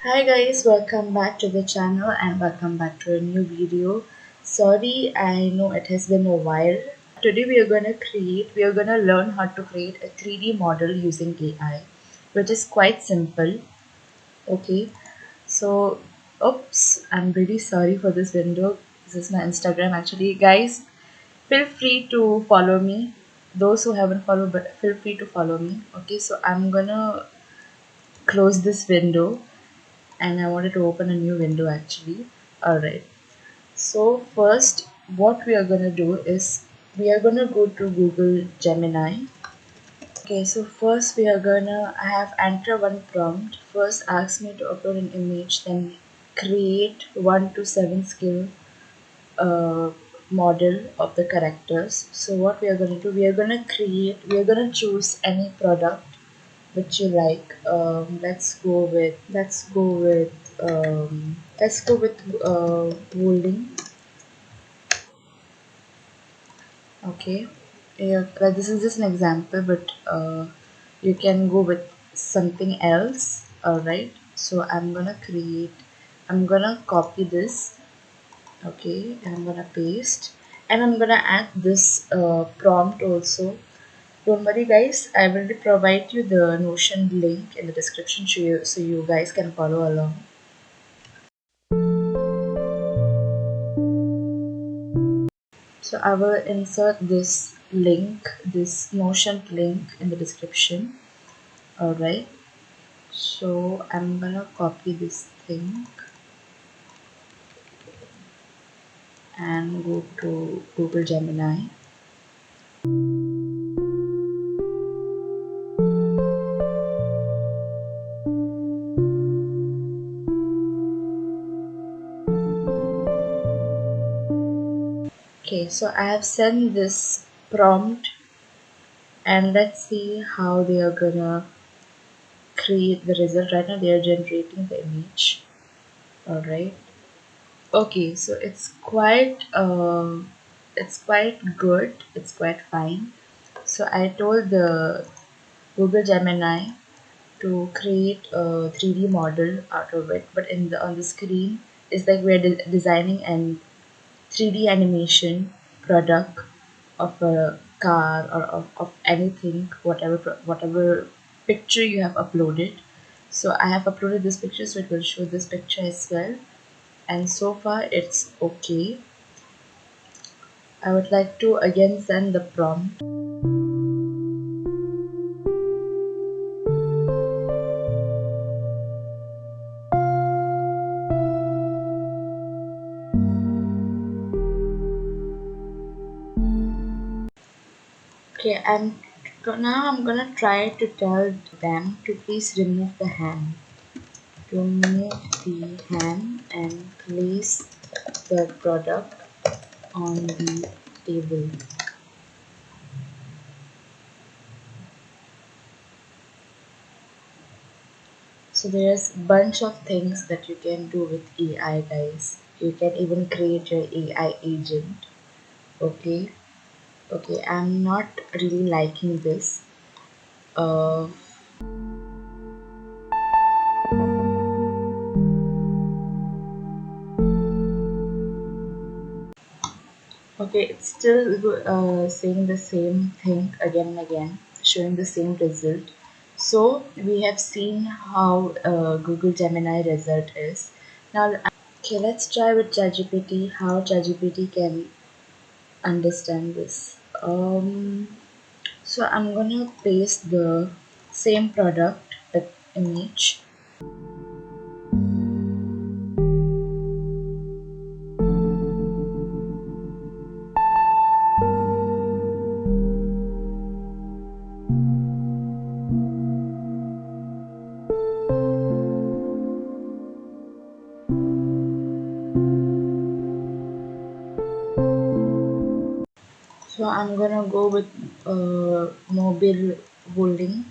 Hi guys, welcome back to the channel and welcome back to a new video. Sorry, I know it has been a while. Today we are gonna learn how to create a 3D model using AI, which is quite simple. Okay, so oops, I'm really sorry for this window. This is my Instagram actually. Guys, feel free to follow me. Those who haven't followed, but feel free to follow me. Okay, so I'm gonna close this window and I wanted to open a new window actually. Alright, so first, what we are gonna do is we are gonna go to Google Gemini. Okay, so first we are gonna I have enter one prompt. First, ask me to upload an image, then create 1 to 7 skill uh, model of the characters. So what we are gonna do, we are gonna choose any product which you like. Let's go with woolling. Okay. Yeah, but this is just an example, but you can go with something else. All right. So I'm gonna copy this. Okay, and I'm gonna paste, and I'm gonna add this prompt also. Don't worry, guys. I will provide you the Notion link in the description so you guys can follow along. So I will insert this link, this Notion link in the description. Alright. So I'm gonna copy this thing and go to Google Gemini. Okay, so I have sent this prompt and let's see how they are gonna create the result. Right now they are generating the image. Alright. Okay, so it's quite good. It's quite fine. So I told the Google Gemini to create a 3D model out of it, but in the on the screen it's like we're designing an 3D animation product of a car or of anything, whatever picture you have uploaded. So I have uploaded this picture, so it will show this picture as well. And so far it's okay. I would like to again send the prompt. Okay, now I'm gonna try to tell them to please remove the hand. Remove the hand and place the product on the table. So there's bunch of things that you can do with AI, guys. You can even create your AI agent. Okay, okay. I'm not really liking this. Uh, okay, it's still saying the same thing again and again, showing the same result. So we have seen how Google Gemini result is. Now, okay, let's try with ChatGPT how ChatGPT can understand this. So I'm gonna paste the same product, the image. So I'm gonna go with mobile holding.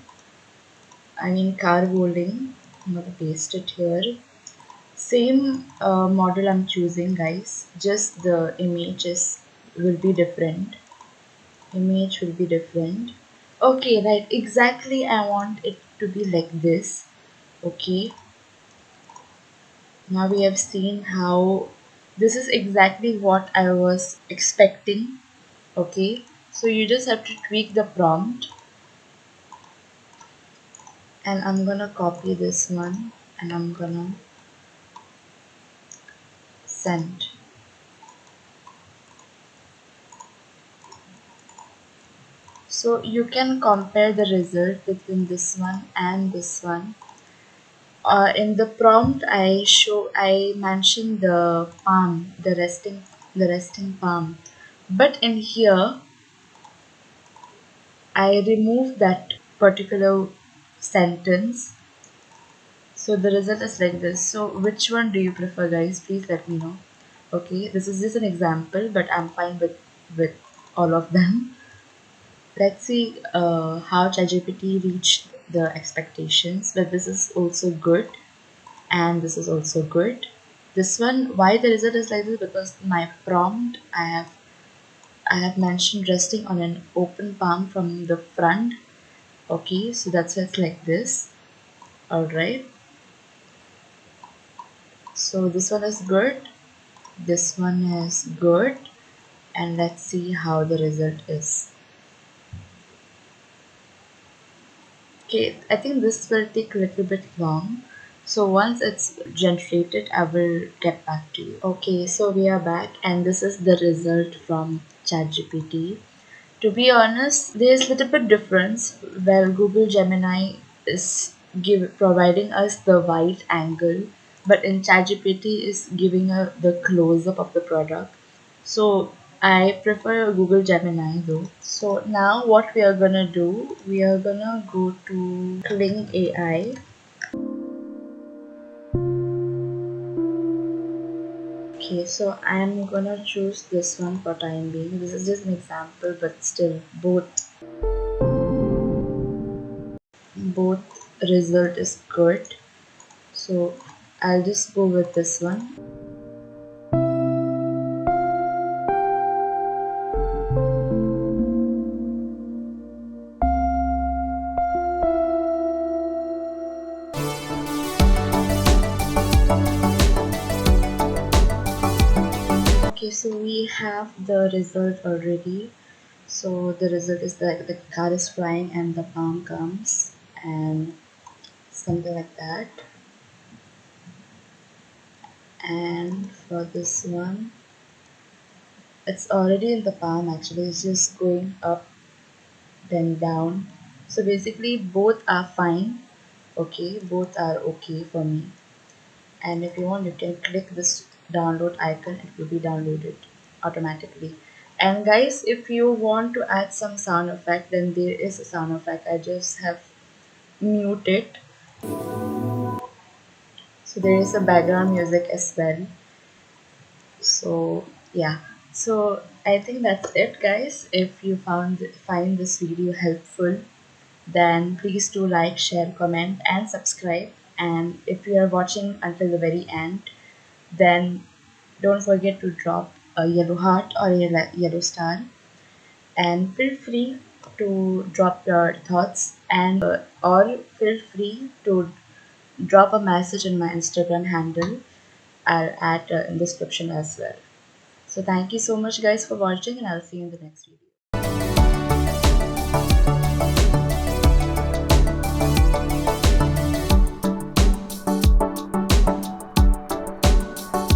I mean car holding. I'm gonna paste it here. Same model I'm choosing, guys. Just the images will be different. Image will be different. Okay, right. Exactly. I want it to be like this. Okay. Now we have seen how this is exactly what I was expecting. Okay, so you just have to tweak the prompt, and I'm gonna copy this one and I'm gonna send. So you can compare the result between this one and this one. In the prompt, I mentioned the palm, the resting palm, but in here I removed that particular sentence. So the result is like this. So which one do you prefer, guys? Please let me know. Okay, this is just an example, but I'm fine with all of them. Let's see how ChatGPT reached the expectations. But this is also good, and this is also good. This one, why the result is like this? Because my prompt, I have mentioned resting on an open palm from the front. Okay, so that's why it's like this. All right. So this one is good. This one is good, and let's see how the result is. Okay, I think this will take a little bit long. So once it's generated, I will get back to you. Okay, so we are back, and this is the result from ChatGPT. To be honest, there's a little bit difference where Google Gemini is providing us the wide angle, but in ChatGPT is giving the close up of the product. So I prefer Google Gemini though. So now what we are gonna do, we are gonna go to Kling AI. Okay, so I'm gonna choose this one for time being. This is just an example, but still both result is good. So I'll just go with this one. Okay, so we have the result already. So the result is that the car is flying and the palm comes and something like that. And for this one, it's already in the palm actually, it's just going up then down. So basically both are fine. Okay, both are okay for me. And if you want, you can click this download icon, it will be downloaded automatically. And guys, if you want to add some sound effect, then there is a sound effect. I just have muted, so there is a background music as well. So yeah, so I think that's it, guys. If you find this video helpful, then please do like, share, comment, and subscribe. And if you are watching until the very end, then don't forget to drop a yellow heart or a yellow star. And feel free to drop your thoughts, and or feel free to drop a message in my Instagram handle. I'll add in the description as well. So thank you so much, guys, for watching, and I'll see you in the next video.